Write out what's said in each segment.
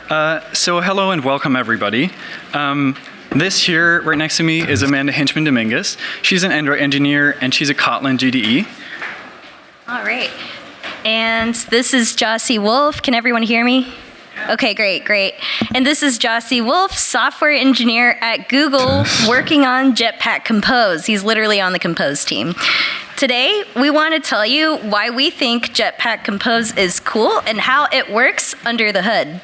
So hello and welcome everybody. This here right next to me is Amanda Hinchman-Dominguez. She's an Android engineer and she's a Kotlin GDE. All right. And this is Jossi Wolf. Can everyone hear me? Okay, great. And this is Jossi Wolf, software engineer at Google, working on Jetpack Compose. He's literally on the Compose team. Today, we want to tell you why we think Jetpack Compose is cool and how it works under the hood.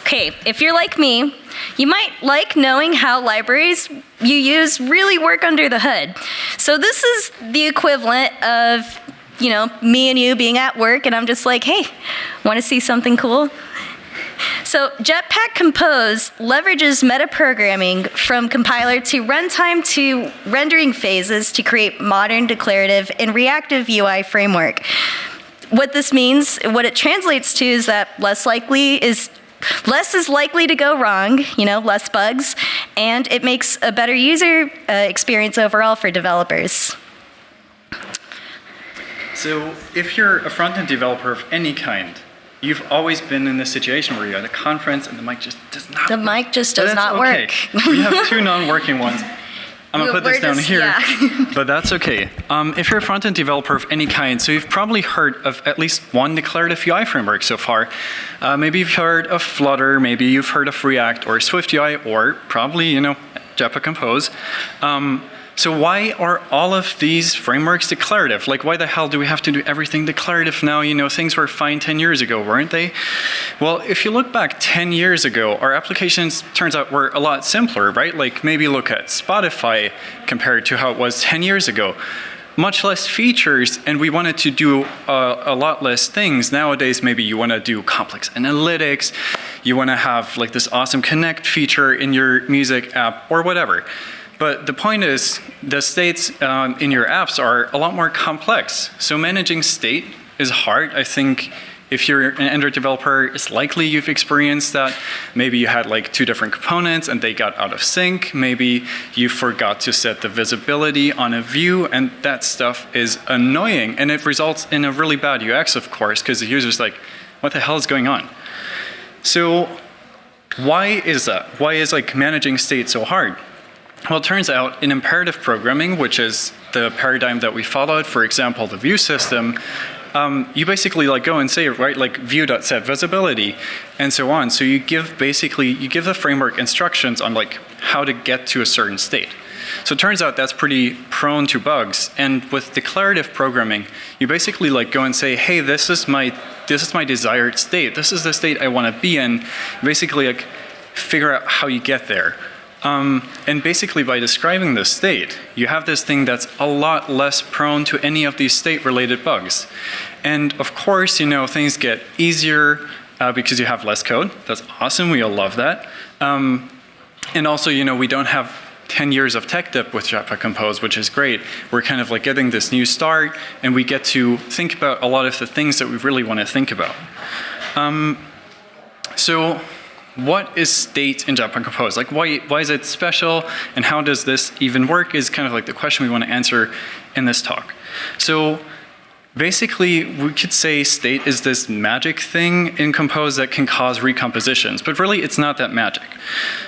Okay, if you're like me, you might like knowing how libraries you use really work under the hood. So this is the equivalent of, me and you being at work and I'm just like, hey, want to see something cool? So Jetpack Compose leverages metaprogramming from compiler to runtime to rendering phases to create modern declarative and reactive UI framework. What this means, what it translates to is that less is likely to go wrong, less bugs, and it makes a better user experience overall for developers. So if you're a front-end developer of any kind, you've always been in this situation where you're at a conference and the mic just does not work. The mic just does not work. We have two non-working ones. I'm going to put this down here, but that's okay. If you're a front-end developer of any kind, so you've probably heard of at least one declarative UI framework so far. Maybe you've heard of Flutter, maybe you've heard of React or Swift UI, or probably, Jetpack Compose. So why are all of these frameworks declarative? Like, why the hell do we have to do everything declarative now? Things were fine 10 years ago, weren't they? Well, if you look back 10 years ago, our applications, turns out, were a lot simpler, right? Like, maybe look at Spotify compared to how it was 10 years ago. Much less features, and we wanted to do a lot less things. Nowadays, maybe you want to do complex analytics, you want to have like this awesome connect feature in your music app, or whatever. But the point is, the states in your apps are a lot more complex. So managing state is hard. I think if you're an Android developer, it's likely you've experienced that. Maybe you had like two different components and they got out of sync. Maybe you forgot to set the visibility on a view, and that stuff is annoying. And it results in a really bad UX, of course, because the user's like, what the hell is going on? So why is that? Why is managing state so hard? Well, it turns out in imperative programming, which is the paradigm that we followed, for example, the view system, you basically go and say, right, view.set visibility and so on. So you give the framework instructions on how to get to a certain state. So it turns out that's pretty prone to bugs. And with declarative programming, you basically go and say, hey, this is my desired state. This is the state I want to be in. Basically figure out how you get there. And basically by describing the state, you have this thing that's a lot less prone to any of these state-related bugs. And of course, things get easier because you have less code. That's awesome, we all love that. And also, we don't have 10 years of tech debt with Jetpack Compose, which is great. We're kind of getting this new start, and we get to think about a lot of the things that we really want to think about. So what is state in Jetpack Compose? Why is it special, and how does this even work is kind of the question we want to answer in this talk. So basically, we could say state is this magic thing in Compose that can cause recompositions, but really it's not that magic.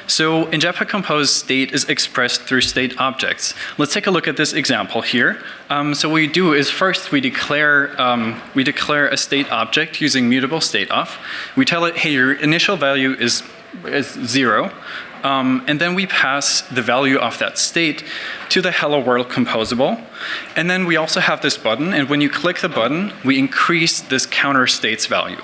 So in Jetpack Compose, state is expressed through state objects. Let's take a look at this example here. So what we do is first we declare a state object using mutable stateof. We tell it, hey, your initial value is 0. And then we pass the value of that state to the hello world composable. And then we also have this button, and when you click the button, we increase this counter state's value.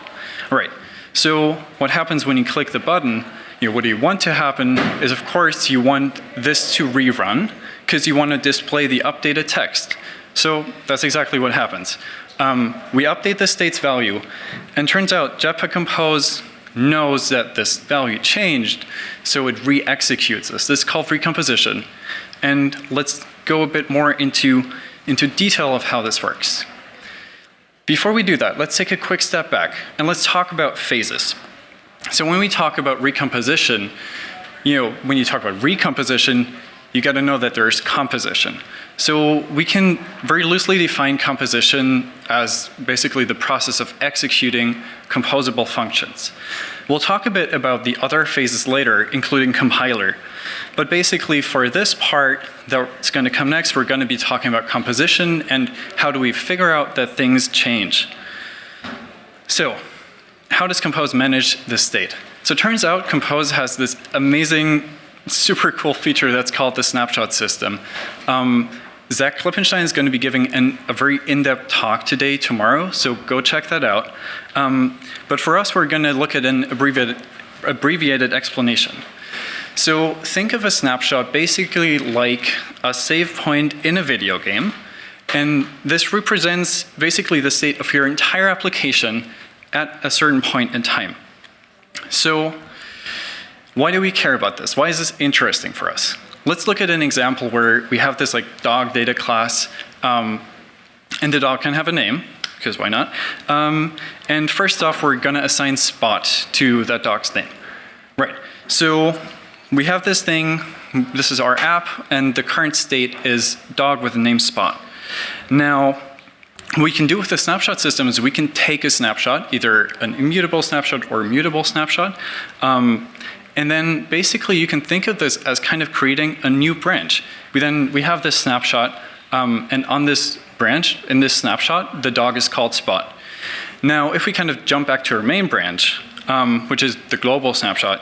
All right, so what happens when you click the button, what you want to happen is, of course, you want this to rerun, because you want to display the updated text. So that's exactly what happens. We update the state's value, and turns out Jetpack Compose knows that this value changed, so it re-executes this. This is called recomposition. And let's go a bit more into detail of how this works. Before we do that, let's take a quick step back and let's talk about phases. So when we talk about recomposition, when you talk about recomposition, you got to know that there's composition. So we can very loosely define composition as basically the process of executing composable functions. We'll talk a bit about the other phases later, including compiler. But basically for this part that's going to come next, we're going to be talking about composition and how do we figure out that things change. So how does Compose manage this state? So it turns out Compose has this amazing, super cool feature that's called the snapshot system. Zach Klippenstein is going to be giving a very in-depth talk today, tomorrow, so go check that out. But for us, we're going to look at an abbreviated explanation. So think of a snapshot basically like a save point in a video game, and this represents basically the state of your entire application at a certain point in time. So why do we care about this? Why is this interesting for us? Let's look at an example where we have this like dog data class, and the dog can have a name, because why not? And first off, we're gonna assign Spot to that dog's name. Right, so we have this thing, this is our app, and the current state is dog with the name Spot. Now, what we can do with the snapshot system is we can take a snapshot, either an immutable snapshot or a mutable snapshot, and then basically you can think of this as kind of creating a new branch. We have this snapshot, and on this branch, in this snapshot, the dog is called Spot. Now, if we kind of jump back to our main branch, which is the global snapshot,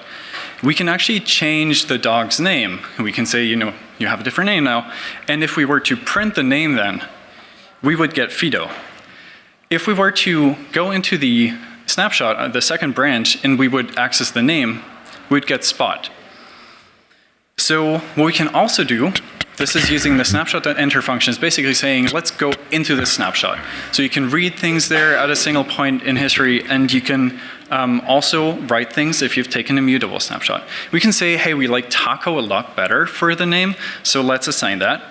we can actually change the dog's name. We can say, you have a different name now. And if we were to print the name then, we would get Fido. If we were to go into the snapshot, the second branch, and we would access the name, we'd get Spot. So what we can also do, this is using the snapshot.enter function, is basically saying, let's go into the snapshot. So you can read things there at a single point in history, and you can also write things if you've taken a mutable snapshot. We can say, hey, we like taco a lot better for the name, so let's assign that.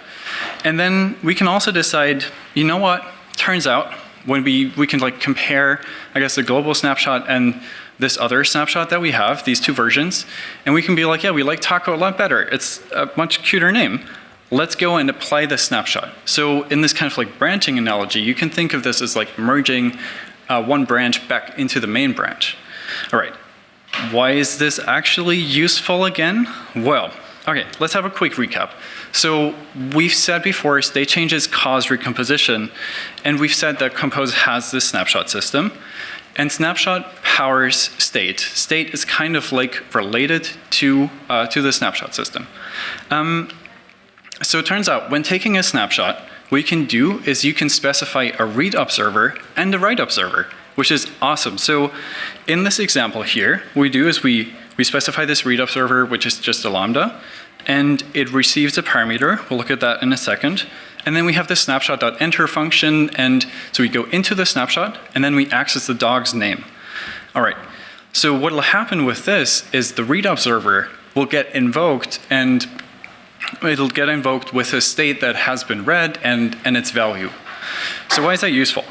And then we can also decide, you know what, turns out, when we can like compare, I guess, the global snapshot and this other snapshot that we have, these two versions, and we can be like, yeah, we like taco a lot better. It's a much cuter name. Let's go and apply the snapshot. So in this kind of like branching analogy, you can think of this as like merging one branch back into the main branch. All right, why is this actually useful again? Well, okay, let's have a quick recap. So we've said before, state changes cause recomposition, and we've said that Compose has this snapshot system, and snapshot powers state. State is kind of like related to the snapshot system. So it turns out when taking a snapshot, what you can do is you can specify a read observer and a write observer, which is awesome. So in this example here, what we do is we specify this read observer, which is just a lambda, and it receives a parameter. We'll look at that in a second. And then we have the snapshot.enter function, and so we go into the snapshot, and then we access the dog's name. All right, so what will happen with this is the read observer will get invoked, and it'll get invoked with a state that has been read and its value. So why is that useful?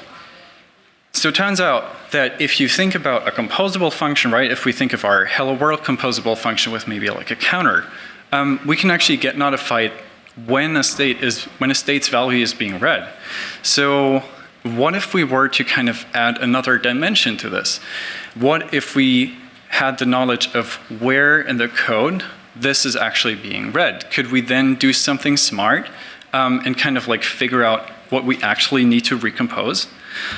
So it turns out that if you think about a composable function, right, if we think of our hello world composable function with maybe like a counter, we can actually get notified when a state's value is being read. So what if we were to kind of add another dimension to this? What if we had the knowledge of where in the code this is actually being read? Could we then do something smart and kind of like figure out what we actually need to recompose?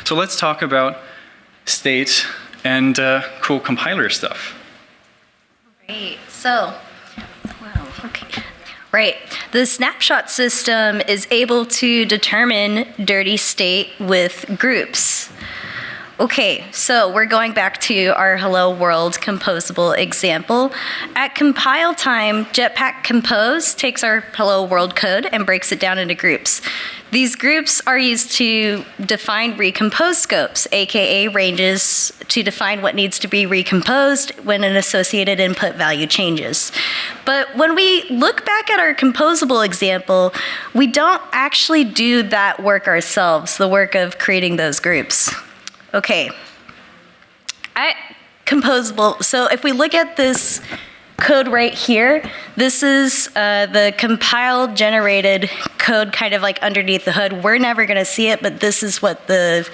So let's talk about state and cool compiler stuff. Right, so, wow, okay. Right, the snapshot system is able to determine dirty state with groups. Okay, so we're going back to our Hello World composable example. At compile time, Jetpack Compose takes our Hello World code and breaks it down into groups. These groups are used to define recompose scopes, aka ranges to define what needs to be recomposed when an associated input value changes. But when we look back at our composable example, we don't actually do that work ourselves, the work of creating those groups. Okay, at Composable, so if we look at this code right here, this is the compiled generated code kind of like underneath the hood. We're never going to see it, but this is what the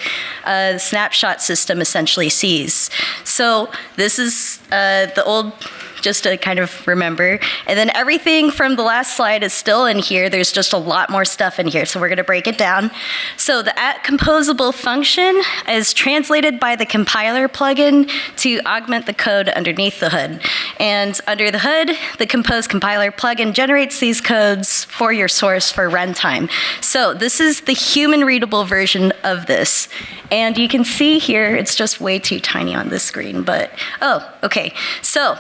snapshot system essentially sees. So this is the old, just to kind of remember. And then everything from the last slide is still in here. There's just a lot more stuff in here, so we're gonna break it down. So the @composable function is translated by the compiler plugin to augment the code underneath the hood. And under the hood, the Compose compiler plugin generates these codes for your source for runtime. So this is the human readable version of this. And you can see here, it's just way too tiny on this screen, but, oh, okay. So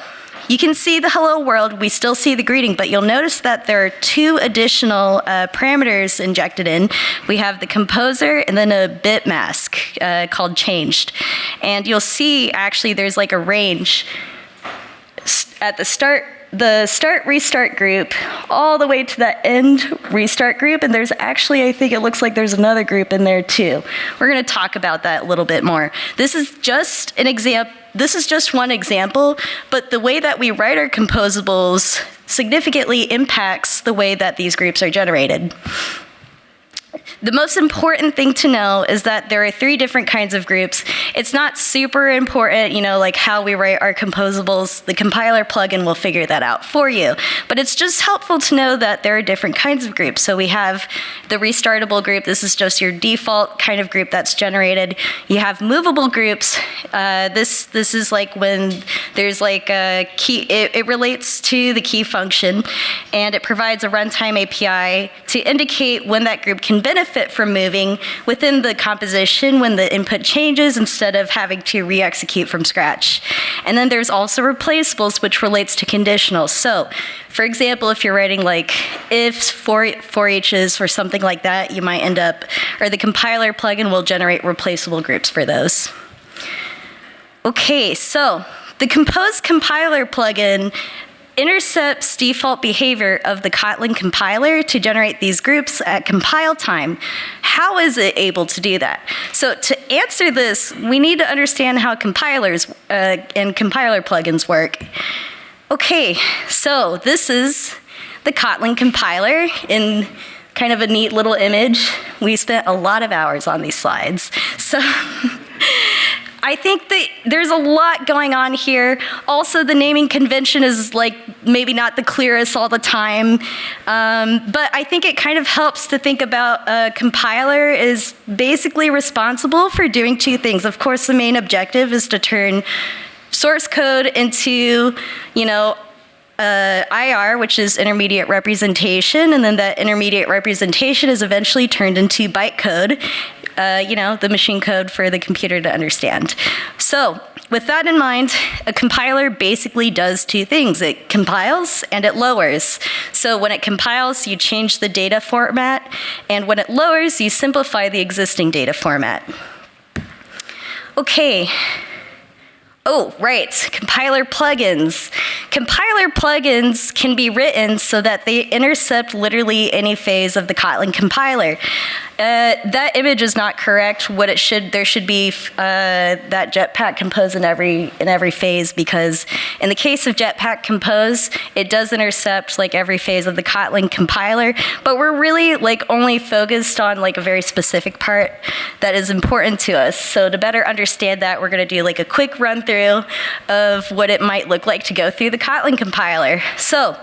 you can see the hello world, we still see the greeting, but you'll notice that there are two additional parameters injected in. We have the composer and then a bit mask called changed. And you'll see actually there's like a range at the start restart group all the way to the end restart group, and there's actually, I think it looks like there's another group in there too. We're going to talk about that a little bit more. This is just an example. This is just one example, but the way that we write our composables significantly impacts the way that these groups are generated. The most important thing to know is that there are 3 different kinds of groups. It's not super important, like how we write our composables. The compiler plugin will figure that out for you. But it's just helpful to know that there are different kinds of groups. So we have the restartable group. This is just your default kind of group that's generated. You have movable groups. This is like when there's like a key. It relates to the key function, and it provides a runtime API to indicate when that group can benefit from moving within the composition when the input changes instead of having to re-execute from scratch. And then there's also replaceables, which relates to conditionals. So, for example, if you're writing like ifs, for eaches, or something like that, you might end up, or the compiler plugin will generate replaceable groups for those. Okay, so the Compose compiler plugin intercepts default behavior of the Kotlin compiler to generate these groups at compile time. How is it able to do that? So to answer this, we need to understand how compilers and compiler plugins work. Okay, so this is the Kotlin compiler in kind of a neat little image. We spent a lot of hours on these slides. So I think that there's a lot going on here. Also, the naming convention is like maybe not the clearest all the time, but I think it kind of helps to think about a compiler is basically responsible for doing 2 things. Of course, the main objective is to turn source code into, IR, which is intermediate representation, and then that intermediate representation is eventually turned into bytecode. The machine code for the computer to understand. So with that in mind, a compiler basically does 2 things. It compiles and it lowers. So when it compiles, you change the data format, and when it lowers, you simplify the existing data format. Okay. Oh, right, compiler plugins. Compiler plugins can be written so that they intercept literally any phase of the Kotlin compiler. That image is not correct. There should be that Jetpack Compose in every phase, because in the case of Jetpack Compose, it does intercept like every phase of the Kotlin compiler, but we're really like only focused on like a very specific part that is important to us. So to better understand that, we're gonna do like a quick run through of what it might look like to go through the Kotlin compiler. So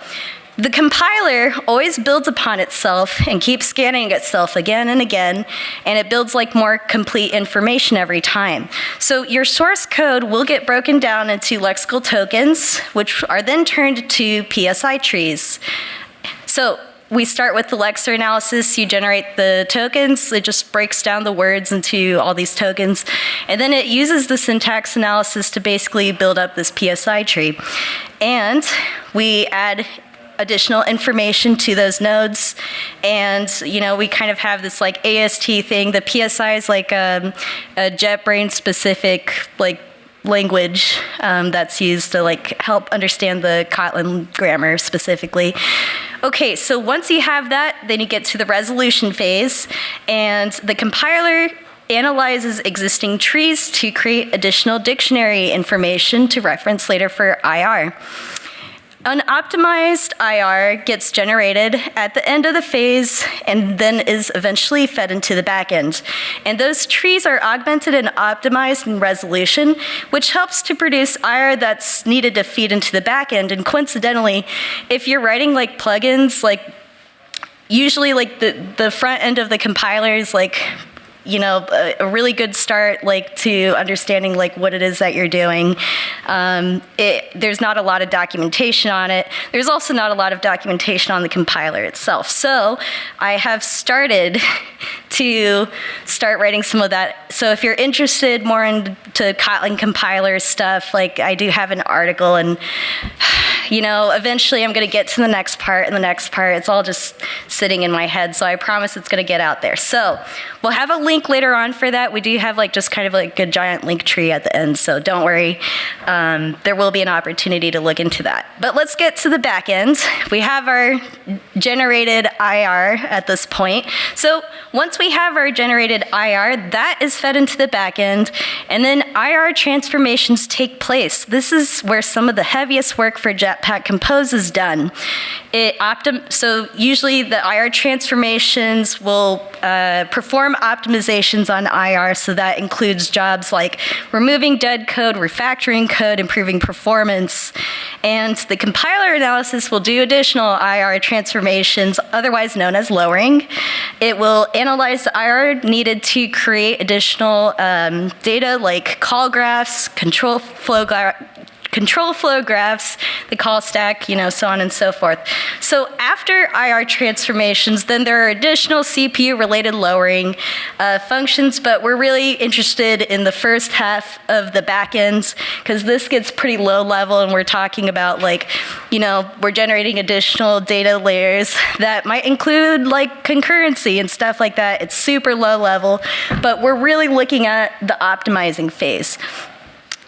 the compiler always builds upon itself and keeps scanning itself again and again, and it builds like more complete information every time. So your source code will get broken down into lexical tokens, which are then turned to PSI trees. So we start with the lexer analysis. You generate the tokens. It just breaks down the words into all these tokens. And then it uses the syntax analysis to basically build up this PSI tree. And we add additional information to those nodes, and we kind of have this like AST thing. The PSI is like a JetBrains specific like language that's used to like help understand the Kotlin grammar specifically. Okay, so once you have that, then you get to the resolution phase, and the compiler analyzes existing trees to create additional dictionary information to reference later for IR. Unoptimized IR gets generated at the end of the phase and then is eventually fed into the backend. And those trees are augmented and optimized in resolution, which helps to produce IR that's needed to feed into the backend. And coincidentally, if you're writing like plugins, like usually like the front end of the compiler is like, you know, a really good start, like, to understanding, like, what it is that you're doing. There's not a lot of documentation on it. There's also not a lot of documentation on the compiler itself. So I have started to writing some of that. So if you're interested more into Kotlin compiler stuff, like, I do have an article, and, you know, eventually I'm going to get to the next part and the next part. It's all just sitting in my head, so I promise it's going to get out there. So we'll have a link later on for that. We do have like just kind of like a giant link tree at the end, so don't worry. There will be an opportunity to look into that. But let's get to the back end. We have our generated IR at this point. So once we have our generated IR, that is fed into the back end, and then IR transformations take place. This is where some of the heaviest work for Jetpack Compose is done. So usually the IR transformations will perform optimizations on IR, so that includes jobs like removing dead code, refactoring code, improving performance, and the compiler analysis will do additional IR transformations, otherwise known as lowering. It will analyze the IR needed to create additional data like call graphs, control flow graphs, the call stack, you know, so on and so forth. So after IR transformations, then there are additional CPU-related lowering functions, but we're really interested in the first half of the backends, because this gets pretty low level, and we're talking about, like, you know, we're generating additional data layers that might include like concurrency and stuff like that. It's super low level, but we're really looking at the optimizing phase.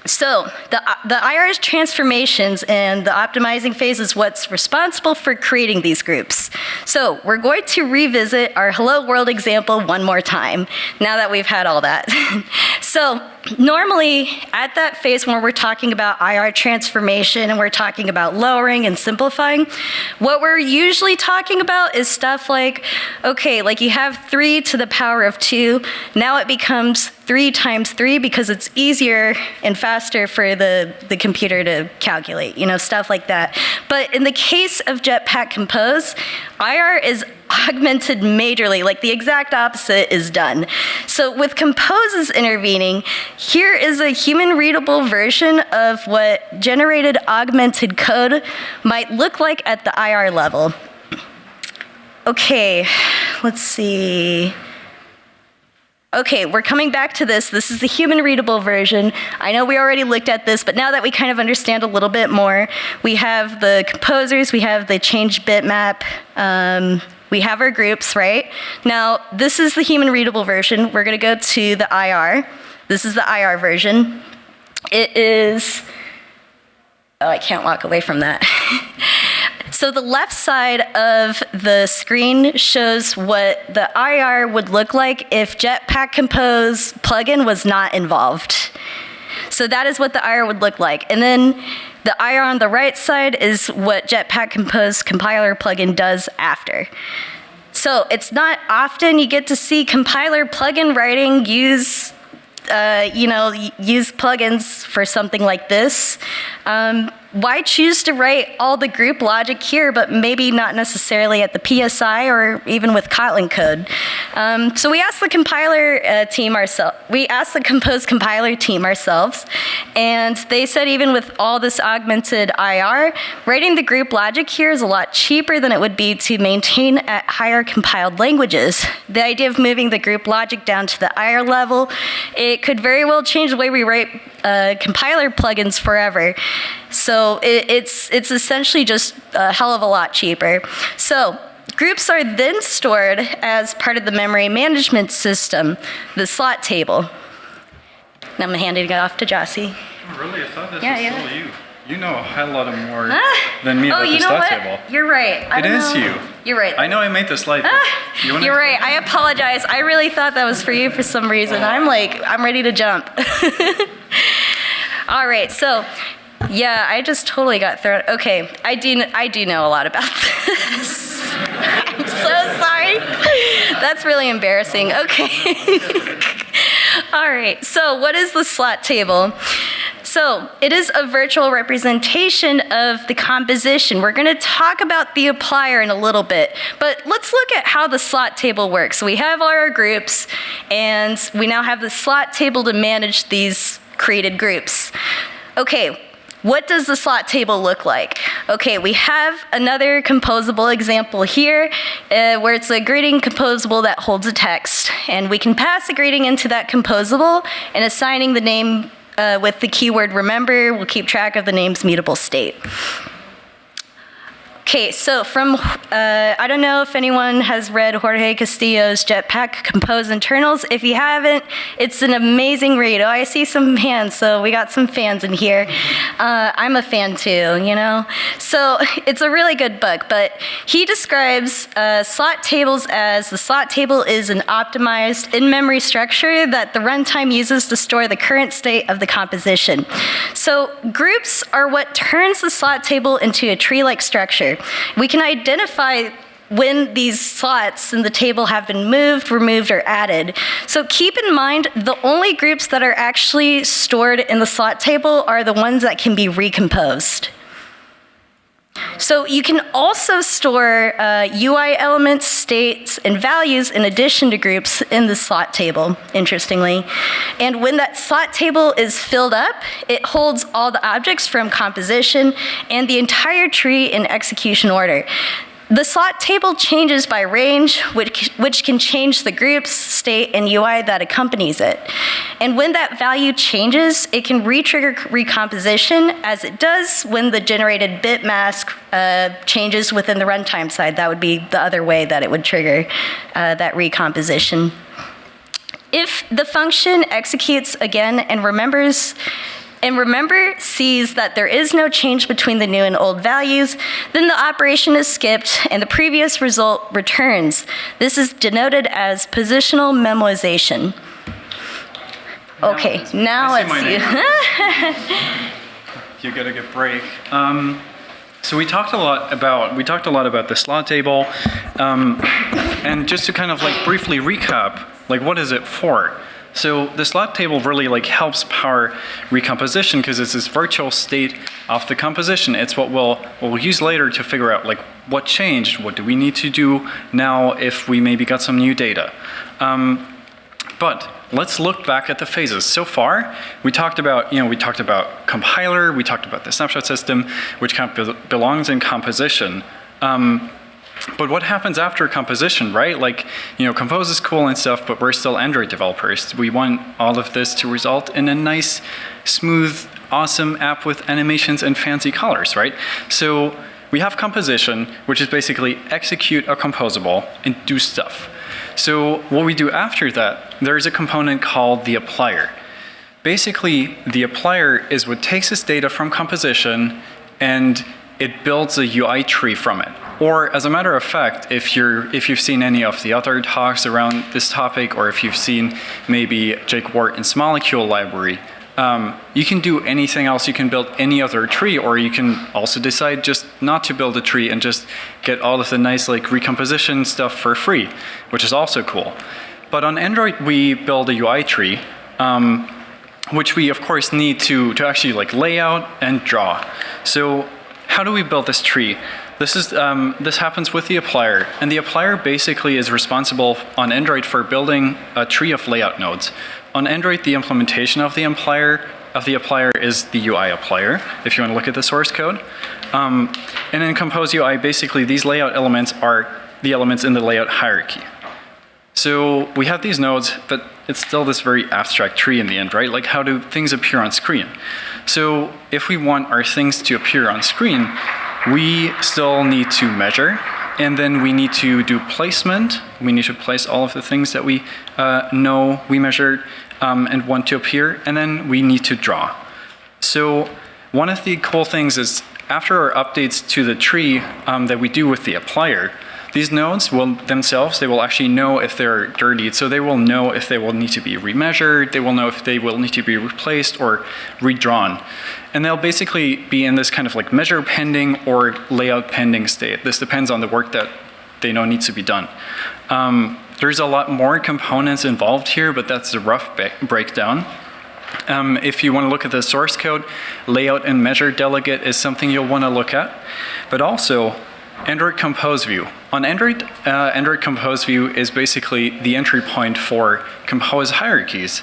So the IR's transformations and the optimizing phase is what's responsible for creating these groups. So we're going to revisit our hello world example one more time, now that we've had all that. So normally at that phase when we're talking about IR transformation and we're talking about lowering and simplifying, what we're usually talking about is stuff like, okay, like you have 3 to the power of 2, now it becomes 3 times 3 because it's easier and faster for the computer to calculate, you know, stuff like that. But in the case of Jetpack Compose, IR is augmented majorly, like the exact opposite is done. So with Composes intervening, here is a human-readable version of what generated augmented code might look like at the IR level. Okay, let's see. Okay, we're coming back to this. This is the human-readable version. I know we already looked at this, but now that we kind of understand a little bit more, we have the composers, we have the change bitmap, we have our groups, right? Now, this is the human-readable version. We're going to go to the IR. This is the IR version. It is, oh, I can't walk away from that. So the left side of the screen shows what the IR would look like if Jetpack Compose plugin was not involved. So that is what the IR would look like. And then the IR on the right side is what Jetpack Compose compiler plugin does after. So it's not often you get to see compiler plugin writing use plugins for something like this. Why choose to write all the group logic here, but maybe not necessarily at the PSI or even with Kotlin code? So we asked the compiler team ourselves. We asked the Compose compiler team ourselves, and they said even with all this augmented IR, writing the group logic here is a lot cheaper than it would be to maintain at higher compiled languages. The idea of moving the group logic down to the IR level, it could very well change the way we write compiler plugins forever. So it's essentially just a hell of a lot cheaper. So groups are then stored as part of the memory management system, the slot table. And I'm handing it off to Jossi. Oh, really? I thought this was all you. You know a hell lot more than me about the you know slot what? table. You're right. It is you. You're right. I know I made the slide. You're right. I apologize. I really thought that was for you for some reason. I'm ready to jump. All right, so Yeah, I just totally got thrown. Okay, I do know a lot about this. I'm so sorry. That's really embarrassing. Okay. All right, so what is the slot table? So it is a virtual representation of the composition. We're going to talk about the applier in a little bit, but let's look at how the slot table works. So we have all our groups, and we now have the slot table to manage these created groups. Okay, what does the slot table look like? Okay, we have another composable example here where it's a greeting composable that holds a text, and we can pass a greeting into that composable and assigning the name with the keyword remember will keep track of the name's mutable state. Okay, so from, I don't know if anyone has read Jorge Castillo's Jetpack Compose internals. If you haven't, it's an amazing read. Oh, I see some hands, so we got some fans in here. I'm a fan too, you know? So it's a really good book, but he describes slot tables as the slot table is an optimized in-memory structure that the runtime uses to store the current state of the composition. So groups are what turns the slot table into a tree-like structure. We can identify when these slots in the table have been moved, removed, or added. So keep in mind, the only groups that are actually stored in the slot table are the ones that can be recomposed. So you can also store UI elements, states, and values in addition to groups in the slot table, interestingly. And when that slot table is filled up, it holds all the objects from composition and the entire tree in execution order. The slot table changes by range, which can change the groups, state, and UI that accompanies it. And when that value changes, it can re-trigger recomposition, as it does when the generated bit mask changes within the runtime side. That would be the other way that it would trigger that recomposition. If the function executes again and remember sees that there is no change between the new and old values, then the operation is skipped and the previous result returns. This is denoted as positional memoization. Okay, now let's see. You get a good break. So we talked a lot about the slot table, and just to kind of like briefly recap, like what is it for? So the slot table really like helps power recomposition because it's this virtual state of the composition. It's what we'll use later to figure out like what changed, what do we need to do now if we maybe got some new data. But let's look back at the phases. So far, we talked about compiler, we talked about the snapshot system, which kind of belongs in composition. But what happens after composition, right? Like, Compose is cool and stuff, but we're still Android developers. We want all of this to result in a nice, smooth, awesome app with animations and fancy colors, right? So we have composition, which is basically execute a composable and do stuff. So what we do after that, there's a component called the applier. Basically, the applier is what takes this data from composition and it builds a UI tree from it. Or as a matter of fact, if you've seen any of the other talks around this topic, or if you've seen maybe Jake Wharton's molecule library, you can do anything else. You can build any other tree, or you can also decide just not to build a tree and just get all of the nice like recomposition stuff for free, which is also cool. But on Android, we build a UI tree, which we of course need to actually like lay out and draw. So how do we build this tree? This happens with the applier, and the applier basically is responsible on Android for building a tree of layout nodes. On Android, the implementation of the applier is the UI applier, if you want to look at the source code. And in Compose UI, basically these layout elements are the elements in the layout hierarchy. So we have these nodes, but it's still this very abstract tree in the end, right? Like how do things appear on screen? So if we want our things to appear on screen, we still need to measure, and then we need to do placement. We need to place all of the things that we know we measured and want to appear, and then we need to draw. So one of the cool things is after our updates to the tree that we do with the applier, These nodes will themselves, they will actually know if they're dirty. So they will know if they will need to be remeasured, they will know if they will need to be replaced or redrawn. And they'll basically be in this kind of like measure pending or layout pending state. This depends on the work that they know needs to be done. There's a lot more components involved here, but that's the rough breakdown. If you want to look at the source code, layout and measure delegate is something you'll want to look at, but also Android Compose view. On Android, Android Compose view is basically the entry point for Compose hierarchies.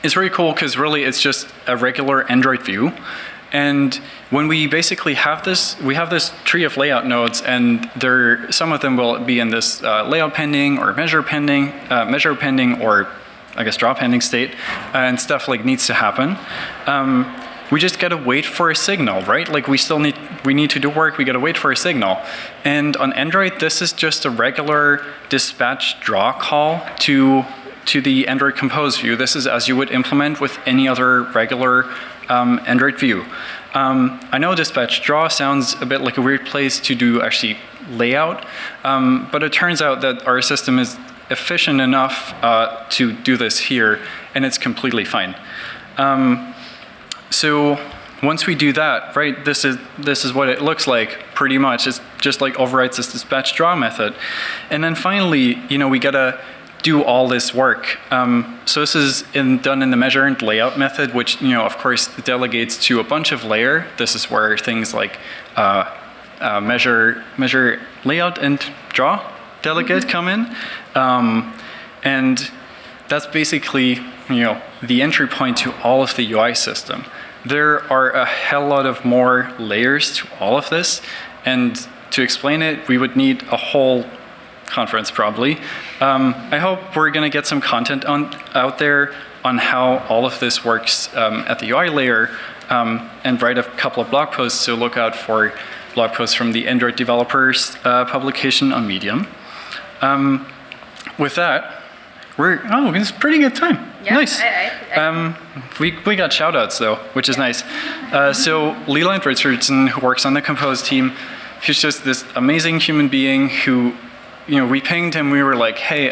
It's really cool because really it's just a regular Android view. And when we basically have this, we have this tree of layout nodes, and some of them will be in this layout pending or measure pending, or I guess draw pending state, and stuff like needs to happen. We just gotta wait for a signal, right? Like we need to do work, we gotta wait for a signal. And on Android, this is just a regular dispatch draw call to the Android Compose view. This is as you would implement with any other regular Android view. I know dispatch draw sounds a bit like a weird place to do actually layout, but it turns out that our system is efficient enough to do this here, and it's completely fine. So once we do that, right, this is what it looks like pretty much. It's just like overrides this dispatch draw method. And then finally, we gotta do all this work. So this is done in the measure and layout method, which, of course, delegates to a bunch of layer. This is where things like measure, layout, and draw delegate come in. And that's basically, the entry point to all of the UI system. There are a hell lot of more layers to all of this, and to explain it, we would need a whole conference probably. I hope we're going to get some content out there on how all of this works at the UI layer, and write a couple of blog posts, so look out for blog posts from the Android developers publication on Medium. With that, it's a pretty good time. Yeah, nice. We got shout outs though, which is nice. So Leland Richardson, who works on the Compose team, he's just this amazing human being who, we pinged him, we were like, hey,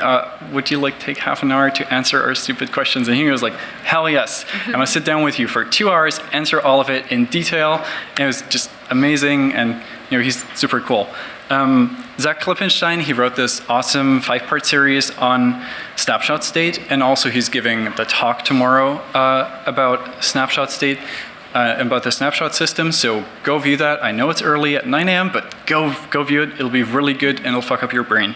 would you take half an hour to answer our stupid questions? And he was like, hell yes. I'm gonna sit down with you for 2 hours, answer all of it in detail. And it was just amazing, and he's super cool. Zach Klippenstein, he wrote this awesome 5-part series on snapshot state, and also he's giving the talk tomorrow about snapshot state, about the snapshot system, so go view that. I know it's early at 9 a.m., but go view it. It'll be really good, and it'll fuck up your brain.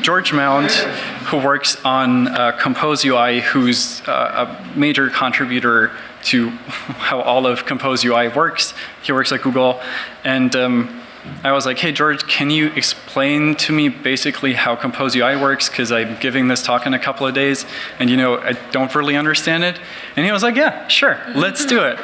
George Mount, who works on Compose UI, who's a major contributor to how all of Compose UI works. He works at Google, and I was like, hey, George, can you explain to me basically how Compose UI works? Because I'm giving this talk in a couple of days, and I don't really understand it. And he was like, yeah, sure, let's do it.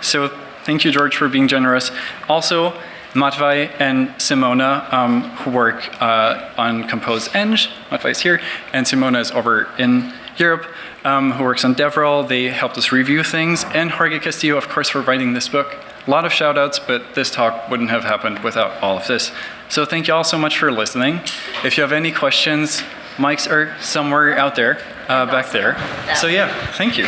So thank you, George, for being generous. Also, Matvei and Simona, who work on Compose Eng. Matvei's here, and Simona is over in Europe, who works on DevRel. They helped us review things. And Jorge Castillo, of course, for writing this book. A lot of shout outs, but this talk wouldn't have happened without all of this. So thank you all so much for listening. If you have any questions, mics are somewhere out there, back there. So yeah, thank you.